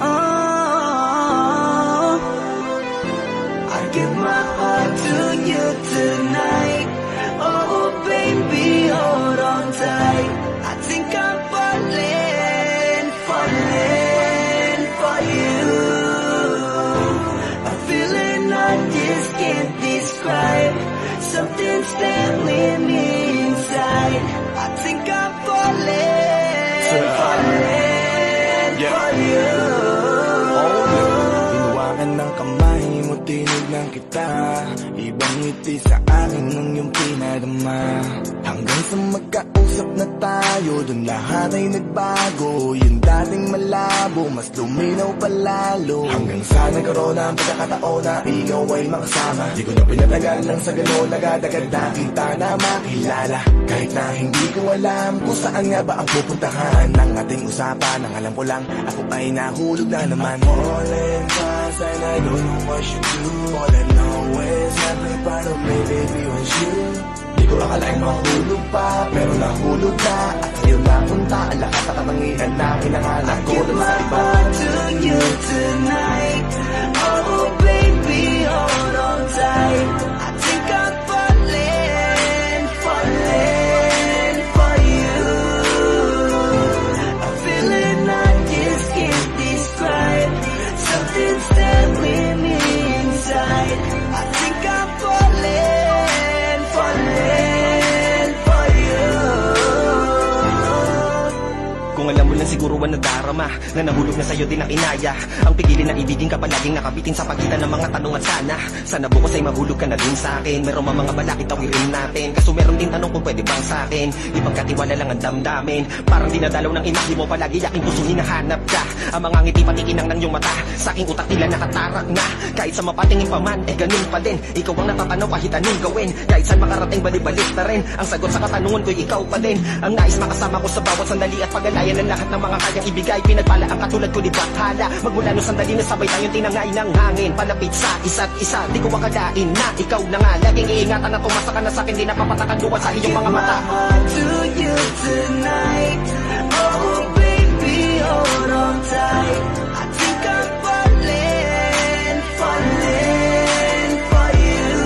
Oh, I give my heart to you tonight. Oh baby, hold on tight. I think I'm falling for you. A feeling I just can't describe. Something's telling me inside. I think I'm falling for you. Hinawakan ng kamay mo, tinignan kita. Ibang ngiti sa akin ng iyong pinadama. Hanggang sa magkausap na tayo, dun lahat ay nagbago. Yung dating malabo, mas luminaw palalo. Hanggang sa nagkaroon ang pagkakataon na ikaw ay makasama. Di ko na pinatagal lang sa gano'n, nagadagad na kita na makilala. Kahit na hindi ko alam kung saan nga ba ang pupuntahan ng ating usapan. Ang alam ko lang, ako ay nahulog na naman. All in fast and I don't know what you do. All I know is every part of me, baby, was you. Di ko akalaing mahulog pa, pero nahulog na. At sa'yo napunta ang lahat ng katangian na kinangalan ko. Give my heart to you tonight. Oh baby, hold on tight. I think I'm falling for you. A feeling I just can't describe. Something's telling me inside. I think I'm falling for you. Kung alam mo lang siguro ang nadarama na nahulog na sa'yo din ang inaya. Ang pigilin na ibigin ka palaging nakabitin sa pagitan ng mga tanong at sana bukas ay mahulog ka na din sa'kin. Meron mga balakid tawirin natin, kaso meron din tanong kung pwede bang sa'kin ipagkatiwala lang ang damdamin. Parang dinadalaw ng imahe mo, palagi aking puso hinahanap ka. Ang mga ngiti patikinang ng iyong mata, sa aking utak nila nakatarak na. Kahit sa mapatingin pa man, ganun pa din. Ikaw ang natatanaw kahit anong gawin. Kahit saan makarating balibalik na rin. Ang sagot sa katanungan ko'y ikaw pa din. Ang nais makasama ko sa bawat sandali at pag-alayan ng lahat ng mga kayang ibigay. Pinagpala ang katulad ko ni Bathala. Magmula nung sandali na sabay tayong tinangay ng hangin. Palapit sa isa't isa, di ko akalain na ikaw na nga. Laging iingatan na tumasa ka na sa'kin, di napapatakan duwan sa iyong mga mata. Give my heart to you tonight. Oh baby, hold on tight. I think I'm falling for you.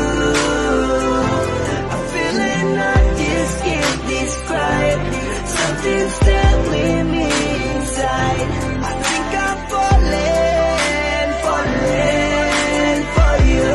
A feeling I just can't describe. Something's telling me inside. I think I'm falling for you.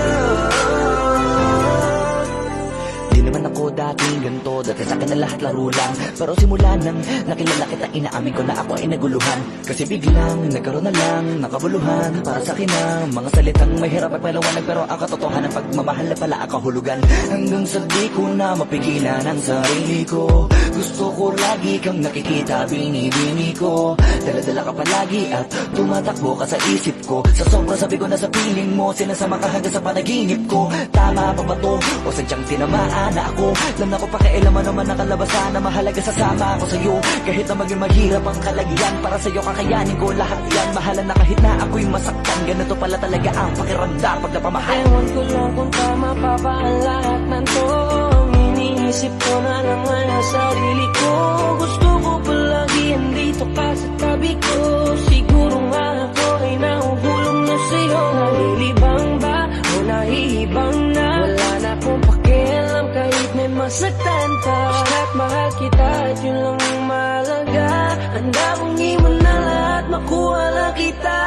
Di naman ako dating ganito, dati sa akin na lahat laro lang. Pero simula nang nakilala kita, inaamin ko na ako ay naguluhan. Kasi biglang nagkaroon na lang nakabuluhan. Para sa akin ang mga salitang mahirap at paliwanag, pero ang katotohanan pagmamahal na pala ang kahulugan. Hanggang sa di ko na mapigilan ang sarili ko. Gusto ko lagi kang nakikita, binibini ko. Dala-dala ka palagi at tumatakbo ka sa isip ko. Sa sobrang sabi ko na sa piling mo, sinasama ka hanggang sa panaginip ko. Tama pa ba to? O sadyang tinamaan na ako? Alam na ko pakialaman naman ang kalabasan na mahalaga, sasama ako sa'yo. Kahit na maging maghirap ang kalagyan, para sa'yo kakayanin ko lahat yan. Mahalan na kahit na ako'y masaktan, ganito pala talaga ang pakiramdam pag napamahal. Ewan ko lang kung tama pa ba ang lahat ng to. Iniisip ko na lang ang sarili ko. Gusto ko palagi andito ka sa tabi ko. Siguro nga ako ay nahuhulog na sa'yo. Nalilibang ba o nahihibang na? Wala na akong pakialam kahit may masaktan ka. Basta't mahal kita at yun lang ang mahalaga. Handa kong iwan na lahat, makuha lang kita.